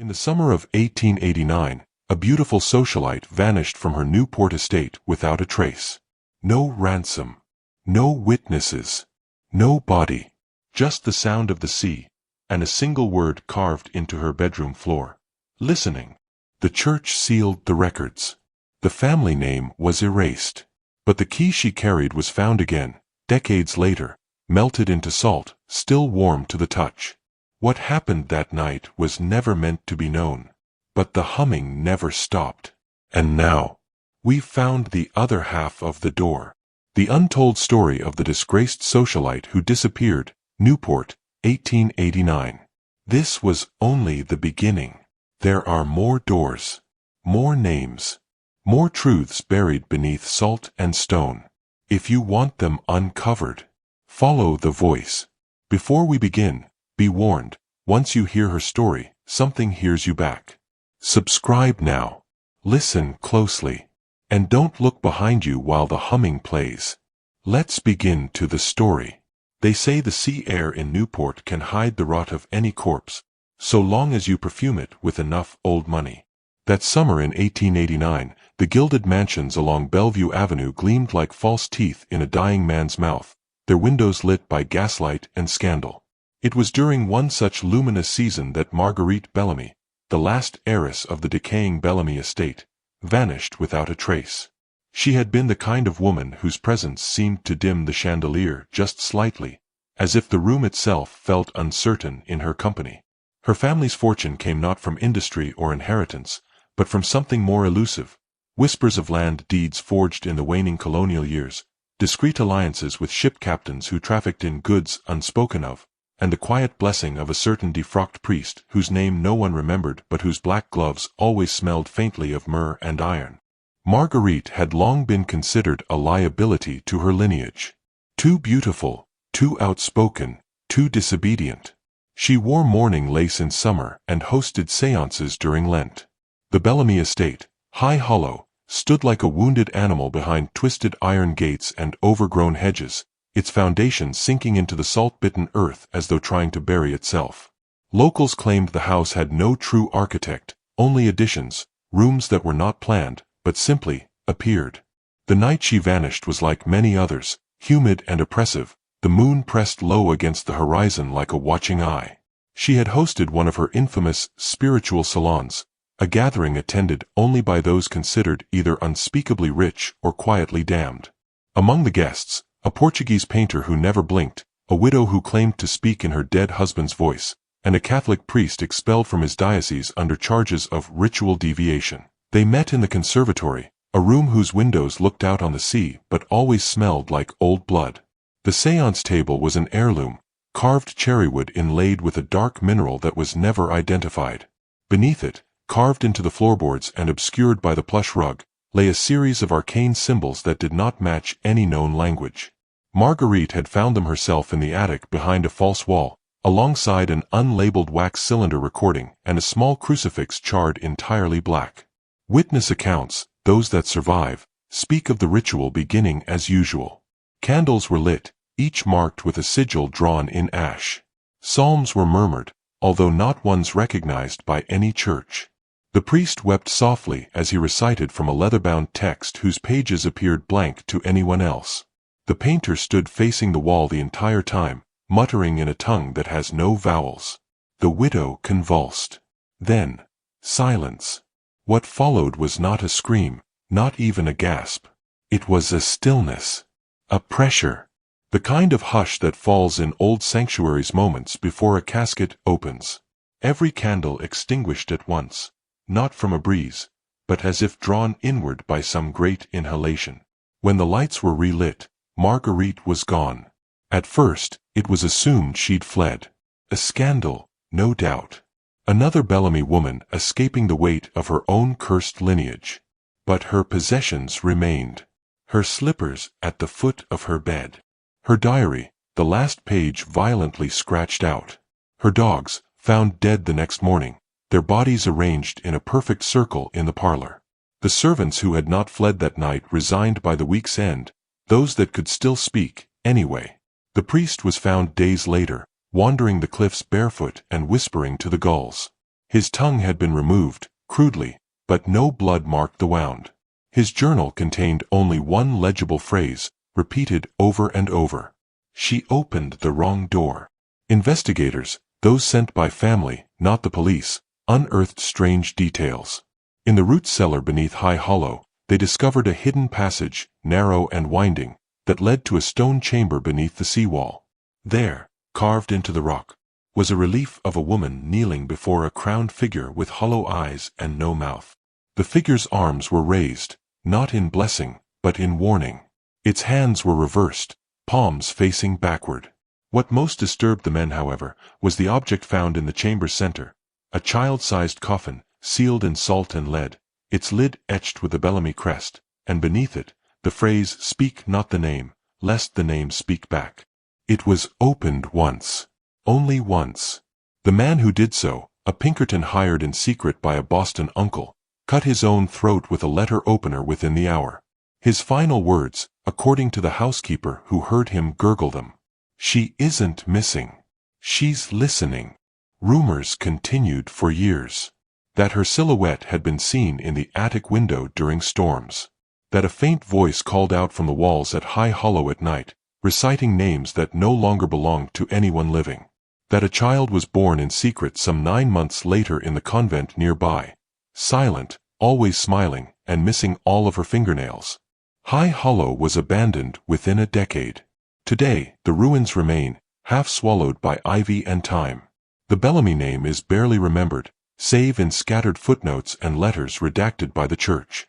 In the summer of 1889, a beautiful socialite vanished from her Newport estate without a trace. No ransom. No witnesses. No body. Just the sound of the sea, and a single word carved into her bedroom floor. Listening. The church sealed the records. The family name was erased. But the key she carried was found again, decades later, melted into salt, still warm to the touch. What happened that night was never meant to be known. But the humming never stopped. And now, we've found the other half of the door. The untold story of the disgraced socialite who disappeared, Newport, 1889. This was only the beginning. There are more doors, more names, more truths buried beneath salt and stone. If you want them uncovered, follow the voice. Before we begin, be warned, once you hear her story, something hears you back. Subscribe now. Listen closely. And don't look behind you while the humming plays. Let's begin to the story. They say the sea air in Newport can hide the rot of any corpse, so long as you perfume it with enough old money. That summer in 1889, the gilded mansions along Bellevue Avenue gleamed like false teeth in a dying man's mouth, their windows lit by gaslight and scandal. It was during one such luminous season that Marguerite Bellamy, the last heiress of the decaying Bellamy estate, vanished without a trace. She had been the kind of woman whose presence seemed to dim the chandelier just slightly, as if the room itself felt uncertain in her company. Her family's fortune came not from industry or inheritance, but from something more elusive: whispers of land deeds forged in the waning colonial years, discreet alliances with ship captains who trafficked in goods unspoken of, and the quiet blessing of a certain defrocked priest whose name no one remembered but whose black gloves always smelled faintly of myrrh and iron. Marguerite had long been considered a liability to her lineage. Too beautiful, too outspoken, too disobedient. She wore mourning lace in summer and hosted séances during Lent. The Bellamy estate, high hollow, stood like a wounded animal behind twisted iron gates and overgrown hedges, its foundation sinking into the salt-bitten earth as though trying to bury itself. Locals claimed the house had no true architect, only additions, rooms that were not planned, but simply appeared. The night she vanished was like many others, humid and oppressive, the moon pressed low against the horizon like a watching eye. She had hosted one of her infamous spiritual salons, a gathering attended only by those considered either unspeakably rich or quietly damned. Among the guests, a Portuguese painter who never blinked, a widow who claimed to speak in her dead husband's voice, and a Catholic priest expelled from his diocese under charges of ritual deviation. They met in the conservatory, a room whose windows looked out on the sea but always smelled like old blood. The séance table was an heirloom, carved cherrywood inlaid with a dark mineral that was never identified. Beneath it, carved into the floorboards and obscured by the plush rug, lay a series of arcane symbols that did not match any known language. Marguerite had found them herself in the attic behind a false wall, alongside an unlabeled wax cylinder recording and a small crucifix charred entirely black. Witness accounts, those that survive, speak of the ritual beginning as usual. Candles were lit, each marked with a sigil drawn in ash. Psalms were murmured, although not ones recognized by any church. The priest wept softly as he recited from a leather-bound text whose pages appeared blank to anyone else. The painter stood facing the wall the entire time, muttering in a tongue that has no vowels. The widow convulsed. Then, silence. What followed was not a scream, not even a gasp. It was a stillness. A pressure. The kind of hush that falls in old sanctuaries moments before a casket opens. Every candle extinguished at once, not from a breeze, but as if drawn inward by some great inhalation. When the lights were relit, Marguerite was gone. At first, it was assumed she'd fled. A scandal, no doubt. Another Bellamy woman escaping the weight of her own cursed lineage. But her possessions remained. Her slippers at the foot of her bed. Her diary, the last page violently scratched out. Her dogs, found dead the next morning, their bodies arranged in a perfect circle in the parlor. The servants who had not fled that night resigned by the week's end, those that could still speak, anyway. The priest was found days later, wandering the cliffs barefoot and whispering to the gulls. His tongue had been removed, crudely, but no blood marked the wound. His journal contained only one legible phrase, repeated over and over. She opened the wrong door. Investigators, those sent by family, not the police, unearthed strange details. In the root cellar beneath High Hollow, they discovered a hidden passage, narrow and winding, that led to a stone chamber beneath the seawall. There, carved into the rock, was a relief of a woman kneeling before a crowned figure with hollow eyes and no mouth. The figure's arms were raised, not in blessing, but in warning. Its hands were reversed, palms facing backward. What most disturbed the men, however, was the object found in the chamber's center, a child-sized coffin, sealed in salt and lead, its lid etched with the Bellamy crest, and beneath it, the phrase, "Speak not the name, lest the name speak back." It was opened once. Only once. The man who did so, a Pinkerton hired in secret by a Boston uncle, cut his own throat with a letter opener within the hour. His final words, according to the housekeeper who heard him gurgle them: "She isn't missing. She's listening." Rumors continued for years. That her silhouette had been seen in the attic window during storms. That a faint voice called out from the walls at High Hollow at night, reciting names that no longer belonged to anyone living. That a child was born in secret some 9 months later in the convent nearby, silent, always smiling, and missing all of her fingernails. High Hollow was abandoned within a decade. Today, the ruins remain, half swallowed by ivy and time. The Bellamy name is barely remembered, save in scattered footnotes and letters redacted by the church.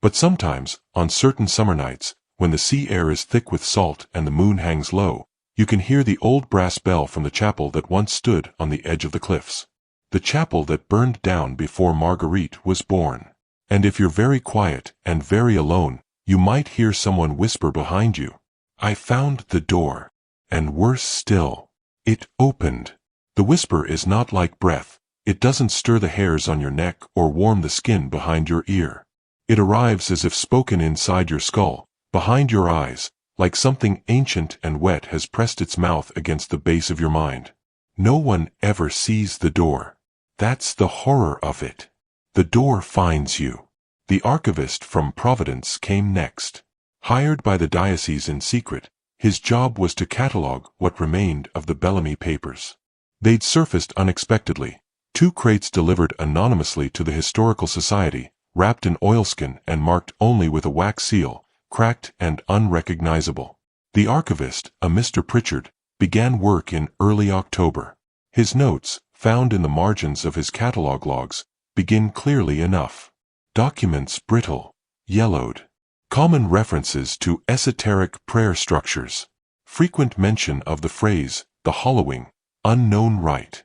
But sometimes, on certain summer nights, when the sea air is thick with salt and the moon hangs low, you can hear the old brass bell from the chapel that once stood on the edge of the cliffs. The chapel that burned down before Marguerite was born. And if you're very quiet and very alone, you might hear someone whisper behind you, "I found the door." And worse still, it opened. The whisper is not like breath. It doesn't stir the hairs on your neck or warm the skin behind your ear. It arrives as if spoken inside your skull, behind your eyes, like something ancient and wet has pressed its mouth against the base of your mind. No one ever sees the door. That's the horror of it. The door finds you. The archivist from Providence came next. Hired by the diocese in secret, his job was to catalog what remained of the Bellamy papers. They'd surfaced unexpectedly. 2 crates delivered anonymously to the Historical Society, wrapped in oilskin and marked only with a wax seal, cracked and unrecognizable. The archivist, a Mr. Pritchard, began work in early October. His notes, found in the margins of his catalog logs, begin clearly enough. Documents brittle, yellowed. Common references to esoteric prayer structures. Frequent mention of the phrase, the hollowing, unknown rite.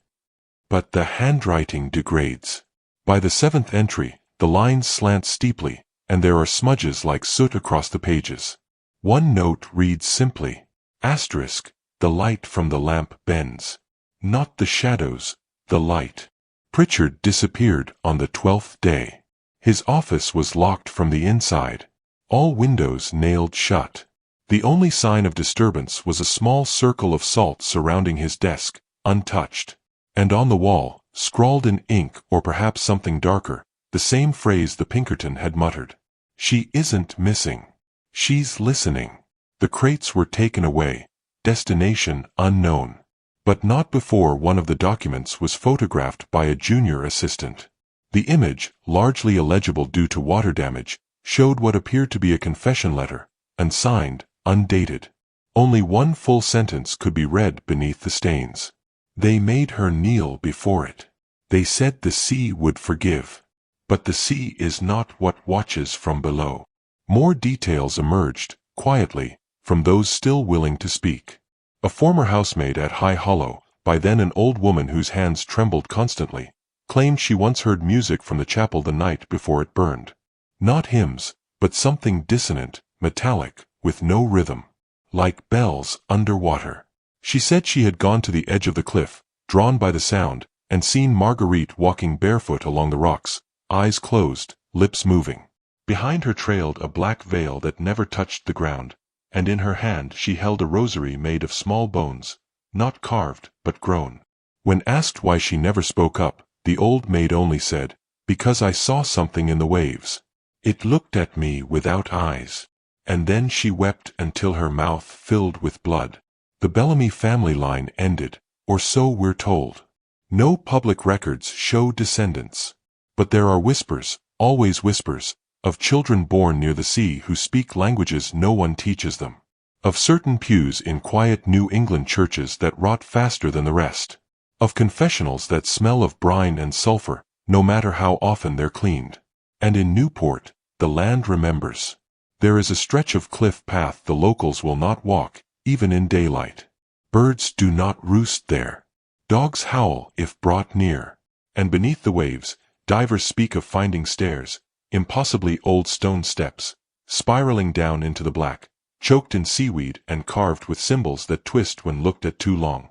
But the handwriting degrades. By the 7th entry, the lines slant steeply, and there are smudges like soot across the pages. One note reads simply, asterisk, "The light from the lamp bends. Not the shadows, the light." Pritchard disappeared on the 12th day. His office was locked from the inside. All windows nailed shut. The only sign of disturbance was a small circle of salt surrounding his desk, untouched. And on the wall, scrawled in ink or perhaps something darker, the same phrase the Pinkerton had muttered. "She isn't missing. She's listening." The crates were taken away, destination unknown. But not before one of the documents was photographed by a junior assistant. The image, largely illegible due to water damage, showed what appeared to be a confession letter, unsigned, undated. Only one full sentence could be read beneath the stains. They made her kneel before it. They said the sea would forgive. But the sea is not what watches from below. More details emerged, quietly, from those still willing to speak. A former housemaid at High Hollow, by then an old woman whose hands trembled constantly, claimed she once heard music from the chapel the night before it burned. Not hymns, but something dissonant, metallic, with no rhythm. Like bells underwater. She said she had gone to the edge of the cliff, drawn by the sound, and seen Marguerite walking barefoot along the rocks, eyes closed, lips moving. Behind her trailed a black veil that never touched the ground, and in her hand she held a rosary made of small bones, not carved but grown. When asked why she never spoke up, the old maid only said, "Because I saw something in the waves. It looked at me without eyes." And then she wept until her mouth filled with blood. The Bellamy family line ended, or so we're told. No public records show descendants. But there are whispers, always whispers, of children born near the sea who speak languages no one teaches them. Of certain pews in quiet New England churches that rot faster than the rest. Of confessionals that smell of brine and sulfur, no matter how often they're cleaned. And in Newport, the land remembers. There is a stretch of cliff path the locals will not walk, even in daylight. Birds do not roost there. Dogs howl if brought near. And beneath the waves, divers speak of finding stairs, impossibly old stone steps, spiraling down into the black, choked in seaweed and carved with symbols that twist when looked at too long.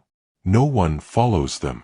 No one follows them.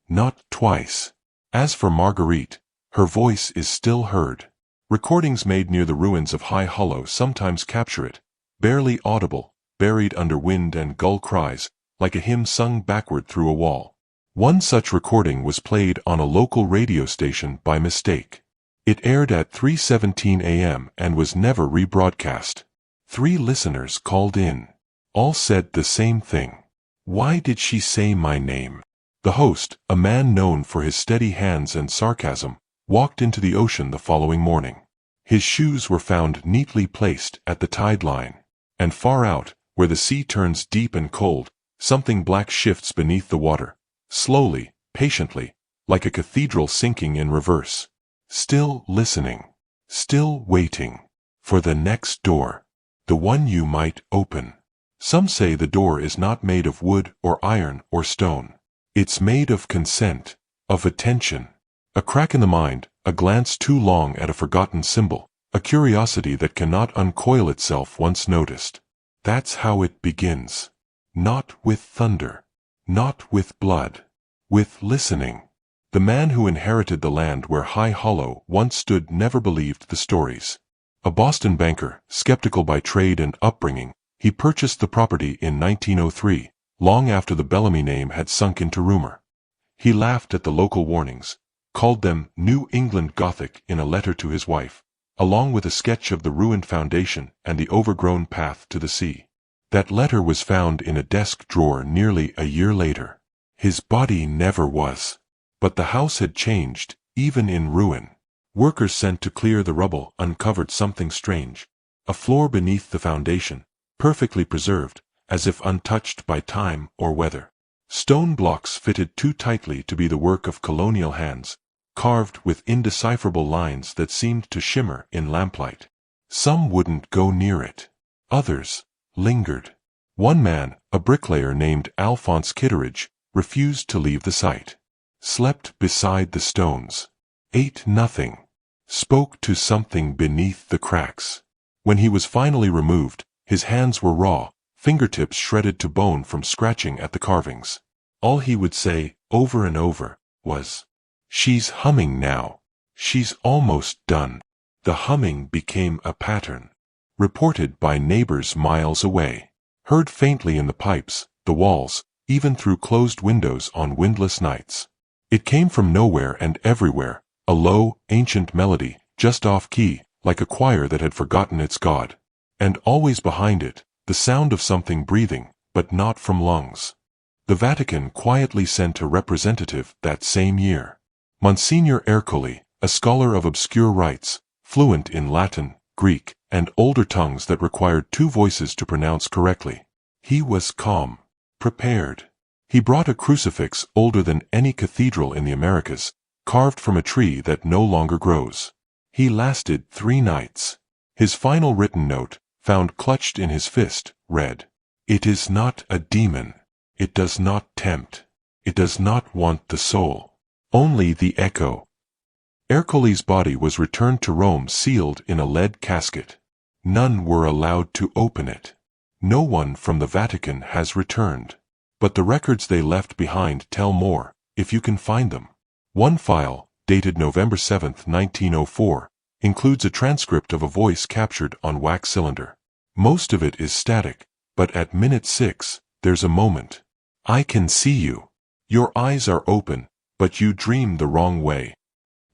Not twice. As for Marguerite, her voice is still heard. Recordings made near the ruins of High Hollow sometimes capture it, barely audible, buried under wind and gull cries, like a hymn sung backward through a wall. One such recording was played on a local radio station by mistake. It aired at 3:17 a.m. and was never rebroadcast. 3 listeners called in. All said the same thing. "Why did she say my name?" The host, a man known for his steady hands and sarcasm, walked into the ocean the following morning. His shoes were found neatly placed at the tide line. And far out, where the sea turns deep and cold, something black shifts beneath the water, slowly, patiently, like a cathedral sinking in reverse. Still listening. Still waiting. For the next door. The one you might open. Some say the door is not made of wood or iron or stone. It's made of consent, of attention. A crack in the mind, a glance too long at a forgotten symbol, a curiosity that cannot uncoil itself once noticed. That's how it begins. Not with thunder. Not with blood. With listening. The man who inherited the land where High Hollow once stood never believed the stories. A Boston banker, skeptical by trade and upbringing, he purchased the property in 1903, long after the Bellamy name had sunk into rumor. He laughed at the local warnings, called them New England Gothic in a letter to his wife, along with a sketch of the ruined foundation and the overgrown path to the sea. That letter was found in a desk drawer nearly a year later. His body never was. But the house had changed, even in ruin. Workers sent to clear the rubble uncovered something strange. A floor beneath the foundation, perfectly preserved, as if untouched by time or weather. Stone blocks fitted too tightly to be the work of colonial hands, carved with indecipherable lines that seemed to shimmer in lamplight. Some wouldn't go near it. Others lingered. One man, a bricklayer named Alphonse Kitteridge, refused to leave the site. Slept beside the stones. Ate nothing. Spoke to something beneath the cracks. When he was finally removed, his hands were raw, fingertips shredded to bone from scratching at the carvings. All he would say, over and over, was, "She's humming now. She's almost done." The humming became a pattern. Reported by neighbors miles away. Heard faintly in the pipes, the walls, even through closed windows on windless nights. It came from nowhere and everywhere, a low, ancient melody, just off-key, like a choir that had forgotten its God. And always behind it, the sound of something breathing, but not from lungs. The Vatican quietly sent a representative that same year. Monsignor Ercole, a scholar of obscure rites, fluent in Latin, Greek, and older tongues that required 2 voices to pronounce correctly. He was calm, prepared. He brought a crucifix older than any cathedral in the Americas, carved from a tree that no longer grows. He lasted 3 nights. His final written note, found clutched in his fist, read, "It is not a demon. It does not tempt. It does not want the soul. Only the echo." Ercole's body was returned to Rome sealed in a lead casket. None were allowed to open it. No one from the Vatican has returned. But the records they left behind tell more, if you can find them. One file, dated November 7, 1904, includes a transcript of a voice captured on wax cylinder. Most of it is static, but at minute 6, there's a moment. "I can see you. Your eyes are open, But you dreamed the wrong way.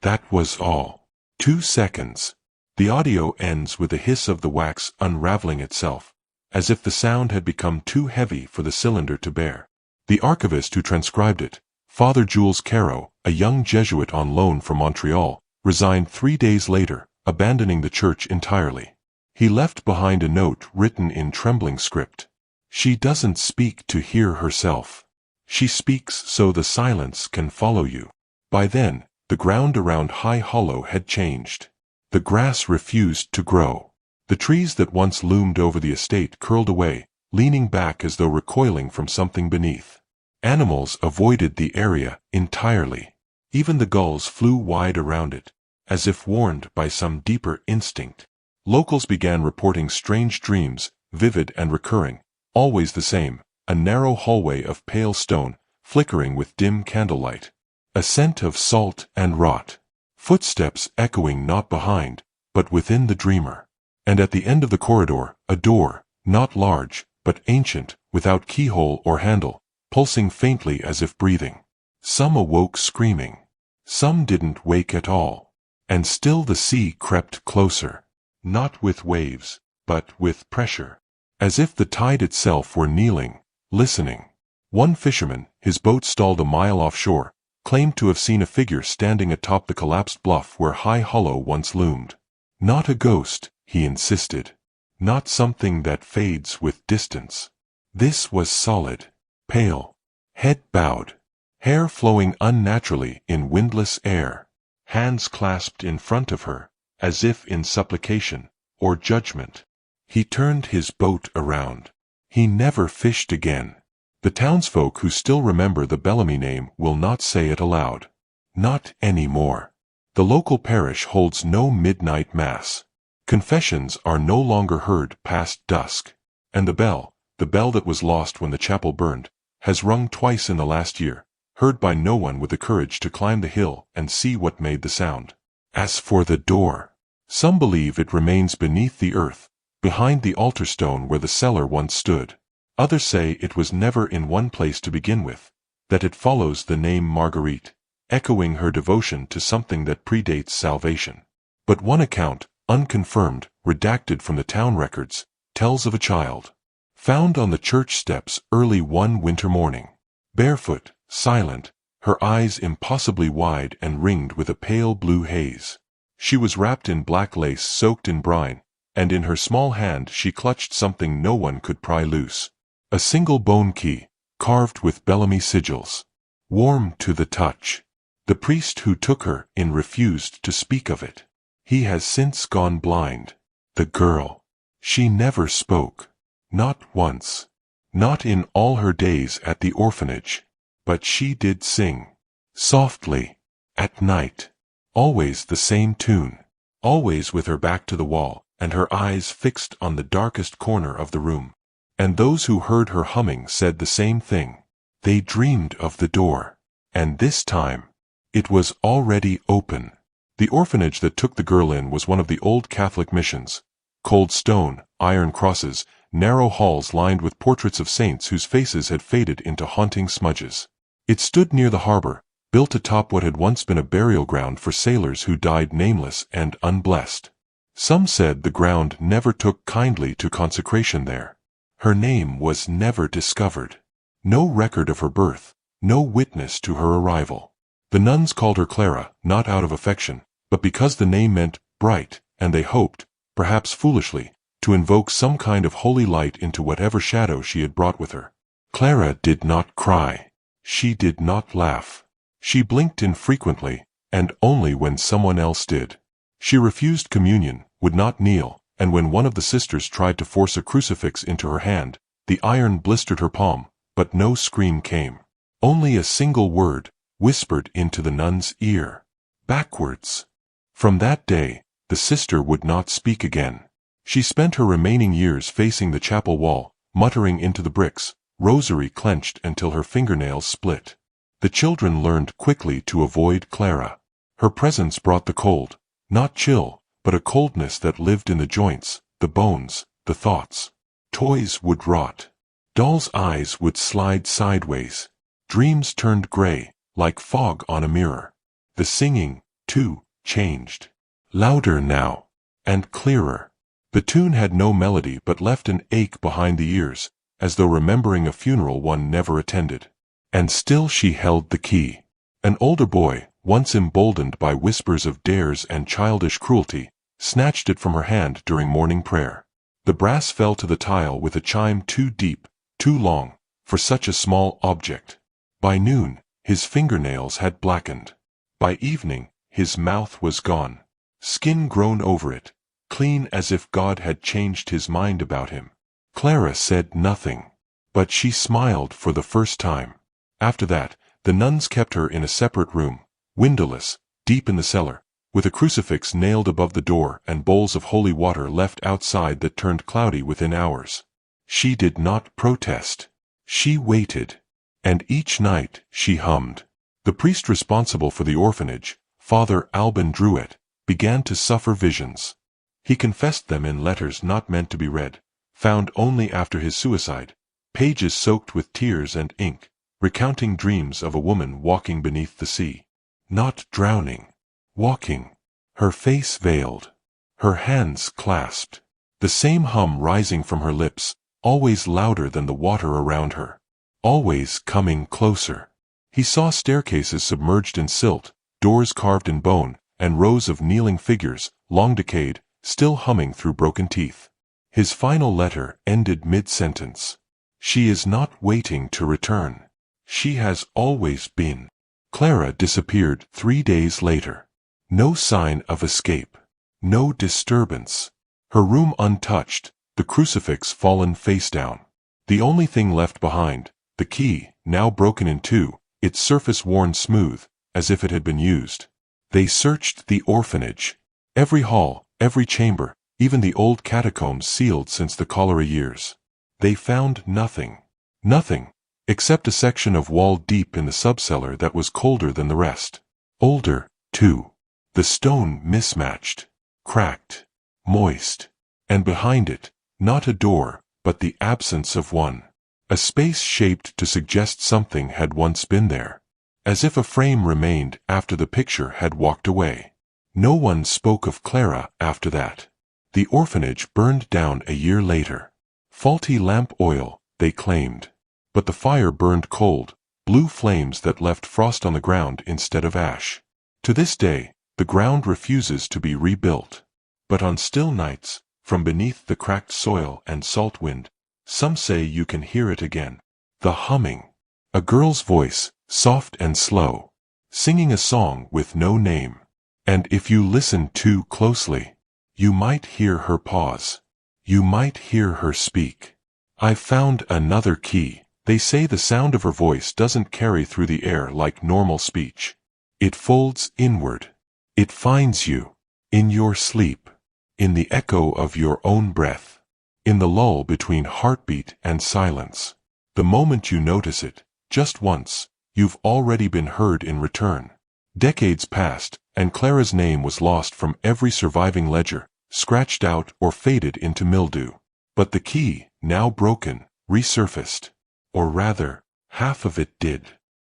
That was all. 2 seconds. The audio ends with a hiss of the wax unraveling itself, as if the sound had become too heavy for the cylinder to bear. The archivist who transcribed it, Father Jules Caro, a young Jesuit on loan from Montreal, resigned 3 days later, abandoning the church entirely. He left behind a note written in trembling script. She doesn't speak to hear herself. She speaks so the silence can follow you. By then, the ground around High Hollow had changed. The grass refused to grow. The trees that once loomed over the estate curled away, leaning back as though recoiling from something beneath. Animals avoided the area entirely. Even the gulls flew wide around it, as if warned by some deeper instinct. Locals began reporting strange dreams, vivid and recurring, always the same, a narrow hallway of pale stone, flickering with dim candlelight. A scent of salt and rot. Footsteps echoing not behind, but within the dreamer. And at the end of the corridor, a door, not large, but ancient, without keyhole or handle, pulsing faintly as if breathing. Some awoke screaming. Some didn't wake at all. And still the sea crept closer. Not with waves, but with pressure. As if the tide itself were kneeling, listening. One fisherman, his boat stalled a mile offshore, claimed to have seen a figure standing atop the collapsed bluff where High Hollow once loomed. Not a ghost, he insisted. Not something that fades with distance. This was solid, pale, head bowed, hair flowing unnaturally in windless air, hands clasped in front of her, as if in supplication or judgment. He turned his boat around. He never fished again. The townsfolk who still remember the Bellamy name will not say it aloud. Not anymore. The local parish holds no midnight mass. Confessions are no longer heard past dusk. And the bell that was lost when the chapel burned, has rung twice in the last year, heard by no one with the courage to climb the hill and see what made the sound. As for the door, some believe it remains beneath the earth, behind the altar stone where the cellar once stood. Others say it was never in one place to begin with, that it follows the name Marguerite, echoing her devotion to something that predates salvation. But one account, unconfirmed, redacted from the town records, tells of a child, found on the church steps early one winter morning, barefoot, silent, her eyes impossibly wide and ringed with a pale blue haze. She was wrapped in black lace soaked in brine, and in her small hand she clutched something no one could pry loose. A single bone key, carved with Bellamy sigils. Warm to the touch. The priest who took her in refused to speak of it. He has since gone blind. The girl. She never spoke. Not once. Not in all her days at the orphanage. But she did sing. Softly. At night. Always the same tune. Always with her back to the wall, and her eyes fixed on the darkest corner of the room. And those who heard her humming said the same thing. They dreamed of the door. And this time, it was already open. The orphanage that took the girl in was one of the old Catholic missions. Cold stone, iron crosses, narrow halls lined with portraits of saints whose faces had faded into haunting smudges. It stood near the harbor, built atop what had once been a burial ground for sailors who died nameless and unblessed. Some said the ground never took kindly to consecration there. Her name was never discovered. No record of her birth, no witness to her arrival. The nuns called her Clara, not out of affection, but because the name meant bright, and they hoped, perhaps foolishly, to invoke some kind of holy light into whatever shadow she had brought with her. Clara did not cry. She did not laugh. She blinked infrequently, and only when someone else did. She refused communion, would not kneel, and when one of the sisters tried to force a crucifix into her hand, the iron blistered her palm, but no scream came. Only a single word, whispered into the nun's ear. Backwards. From that day, the sister would not speak again. She spent her remaining years facing the chapel wall, muttering into the bricks, rosary clenched until her fingernails split. The children learned quickly to avoid Clara. Her presence brought the cold, not chill, but a coldness that lived in the joints, the bones, the thoughts. Toys would rot. Dolls' eyes would slide sideways. Dreams turned gray, like fog on a mirror. The singing, too, changed. Louder now, and clearer. The tune had no melody but left an ache behind the ears, as though remembering a funeral one never attended. And still she held the key. An older boy, once emboldened by whispers of dares and childish cruelty, snatched it from her hand during morning prayer. The brass fell to the tile with a chime too deep, too long, for such a small object. By noon, his fingernails had blackened. By evening, his mouth was gone. Skin grown over it, clean as if God had changed his mind about him. Clara said nothing, but she smiled for the first time. After that, the nuns kept her in a separate room, windowless, deep in the cellar, with a crucifix nailed above the door and bowls of holy water left outside that turned cloudy within hours. She did not protest. She waited. And each night she hummed. The priest responsible for the orphanage, Father Alban Druet, began to suffer visions. He confessed them in letters not meant to be read, found only after his suicide, pages soaked with tears and ink, recounting dreams of a woman walking beneath the sea. Not drowning. Walking. Her face veiled. Her hands clasped. The same hum rising from her lips, always louder than the water around her. Always coming closer. He saw staircases submerged in silt, doors carved in bone, and rows of kneeling figures, long decayed, still humming through broken teeth. His final letter ended mid-sentence. She is not waiting to return. She has always been. Clara disappeared 3 days later. No sign of escape. No disturbance. Her room untouched, the crucifix fallen face down. The only thing left behind, the key, now broken in two, its surface worn smooth, as if it had been used. They searched the orphanage. Every hall, every chamber, even the old catacombs sealed since the cholera years. They found nothing. Nothing, except a section of wall deep in the subcellar that was colder than the rest. Older, too. The stone mismatched, cracked, moist. And behind it, not a door, but the absence of one. A space shaped to suggest something had once been there. As if a frame remained after the picture had walked away. No one spoke of Clara after that. The orphanage burned down a year later. Faulty lamp oil, they claimed. But the fire burned cold, blue flames that left frost on the ground instead of ash. To this day, the ground refuses to be rebuilt. But on still nights, from beneath the cracked soil and salt wind, some say you can hear it again. The humming. A girl's voice, soft and slow, singing a song with no name. And if you listen too closely, you might hear her pause. You might hear her speak. I've found another key. They say the sound of her voice doesn't carry through the air like normal speech. It folds inward. It finds you. In your sleep. In the echo of your own breath. In the lull between heartbeat and silence. The moment you notice it, just once, you've already been heard in return. Decades passed, and Clara's name was lost from every surviving ledger, scratched out or faded into mildew. But the key, now broken, resurfaced. Or rather, half of it did.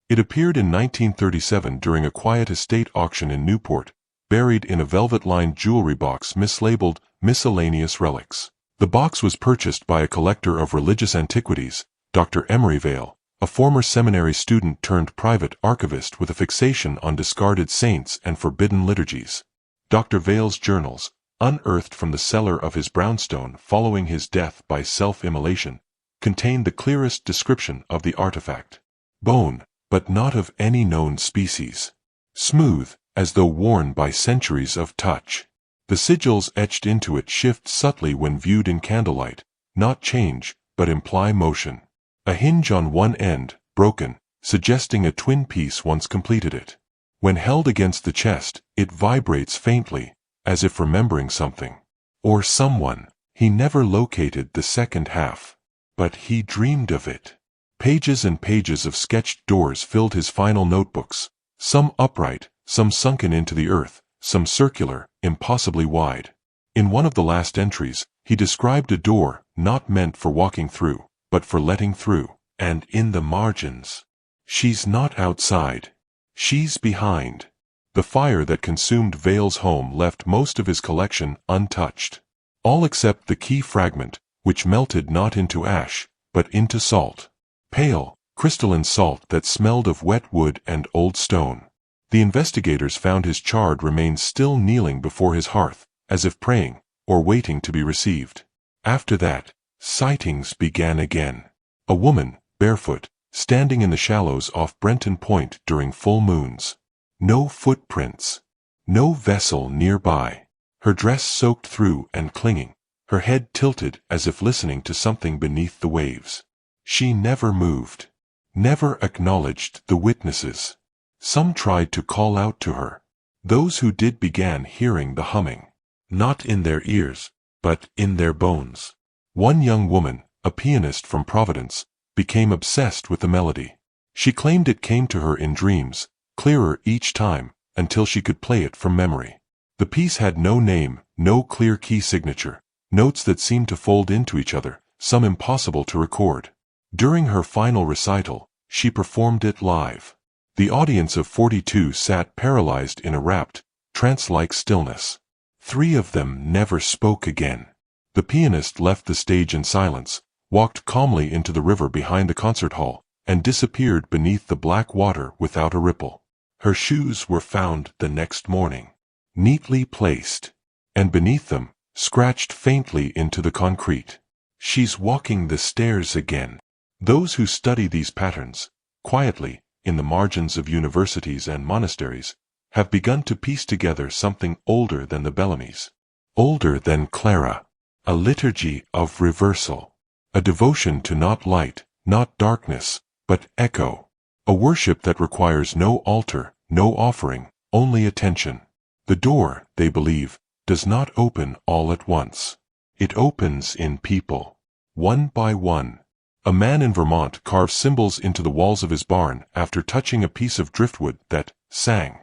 It appeared in 1937 during a quiet estate auction in Newport, buried in a velvet-lined jewelry box mislabeled Miscellaneous Relics. The box was purchased by a collector of religious antiquities, Dr. Emery Vale, a former seminary student turned private archivist with a fixation on discarded saints and forbidden liturgies. Dr. Vale's journals, unearthed from the cellar of his brownstone following his death by self-immolation, contained the clearest description of the artifact. Bone, but not of any known species. Smooth, as though worn by centuries of touch. The sigils etched into it shift subtly when viewed in candlelight, not change, but imply motion. A hinge on one end, broken, suggesting a twin piece once completed it. When held against the chest, it vibrates faintly, as if remembering something. Or someone. He never located the second half. But he dreamed of it. Pages and pages of sketched doors filled his final notebooks, some upright, some sunken into the earth, some circular, impossibly wide. In one of the last entries, he described a door not meant for walking through, but for letting through, and in the margins. She's not outside. She's behind. The fire that consumed Vale's home left most of his collection untouched. All except the key fragment, which melted not into ash, but into salt. Pale, crystalline salt that smelled of wet wood and old stone. The investigators found his charred remains still kneeling before his hearth, as if praying, or waiting to be received. After that, sightings began again. A woman, barefoot, standing in the shallows off Brenton Point during full moons. No footprints. No vessel nearby. Her dress soaked through and clinging, her head tilted as if listening to something beneath the waves. She never moved. Never acknowledged the witnesses. Some tried to call out to her. Those who did began hearing the humming. Not in their ears, but in their bones. One young woman, a pianist from Providence, became obsessed with the melody. She claimed it came to her in dreams, clearer each time, until she could play it from memory. The piece had no name, no clear key signature, notes that seemed to fold into each other, some impossible to record. During her final recital, she performed it live. The audience of 42 sat paralyzed in a rapt, trance-like stillness. 3 of them never spoke again. The pianist left the stage in silence, walked calmly into the river behind the concert hall, and disappeared beneath the black water without a ripple. Her shoes were found the next morning, neatly placed, and beneath them, scratched faintly into the concrete. She's walking the stairs again. Those who study these patterns, quietly, in the margins of universities and monasteries, have begun to piece together something older than the Bellamys, older than Clara, a liturgy of reversal, a devotion to not light, not darkness, but echo, a worship that requires no altar, no offering, only attention. The door, they believe, does not open all at once. It opens in people, one by one. A man in Vermont carves symbols into the walls of his barn after touching a piece of driftwood that sang.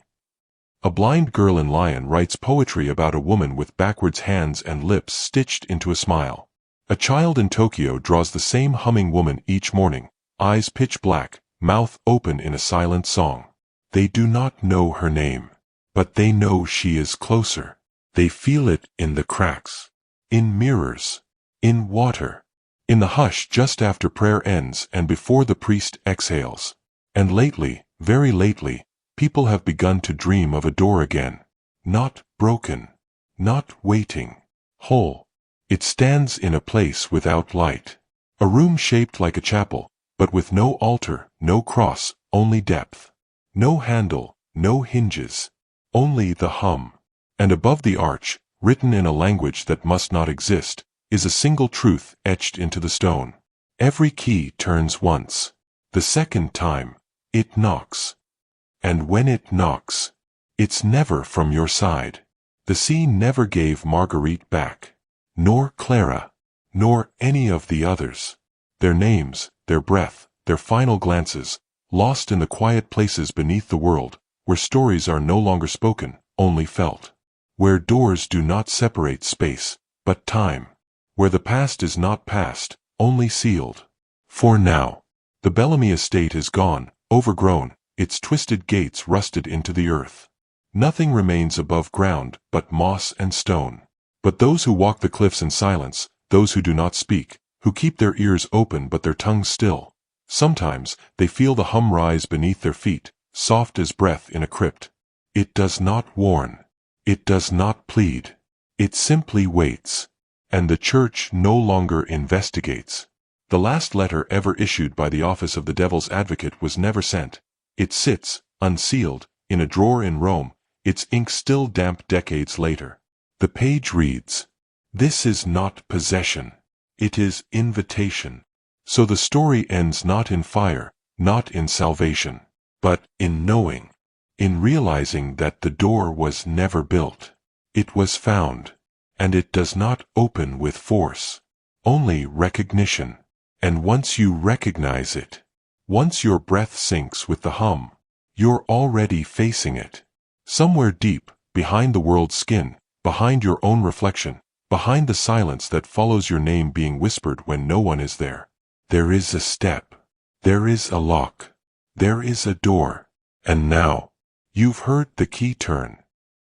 A blind girl in Lyon writes poetry about a woman with backwards hands and lips stitched into a smile. A child in Tokyo draws the same humming woman each morning, eyes pitch black, mouth open in a silent song. They do not know her name, but they know she is closer. They feel it in the cracks, in mirrors, in water, in the hush just after prayer ends and before the priest exhales. And lately, very lately, people have begun to dream of a door again. Not broken, not waiting, whole. It stands in a place without light. A room shaped like a chapel, but with no altar, no cross, only depth. No handle, no hinges, only the hum. And above the arch, written in a language that must not exist, is a single truth etched into the stone. Every key turns once. The second time, it knocks. And when it knocks, it's never from your side. The sea never gave Marguerite back. Nor Clara. Nor any of the others. Their names, their breath, their final glances, lost in the quiet places beneath the world, where stories are no longer spoken, only felt. Where doors do not separate space, but time. Where the past is not past, only sealed. For now, the Bellamy estate is gone, overgrown, its twisted gates rusted into the earth. Nothing remains above ground but moss and stone. But those who walk the cliffs in silence, those who do not speak, who keep their ears open but their tongues still, sometimes they feel the hum rise beneath their feet, soft as breath in a crypt. It does not warn. It does not plead. It simply waits. And the church no longer investigates. The last letter ever issued by the office of the Devil's Advocate was never sent. It sits, unsealed, in a drawer in Rome, its ink still damp decades later. The page reads, "This is not possession. It is invitation." So the story ends not in fire, not in salvation, but in knowing, in realizing that the door was never built. It was found. And it does not open with force, only recognition. And once you recognize it, once your breath syncs with the hum, you're already facing it. Somewhere deep, behind the world's skin, behind your own reflection, behind the silence that follows your name being whispered when no one is there. There is a step. There is a lock. There is a door. And now, you've heard the key turn.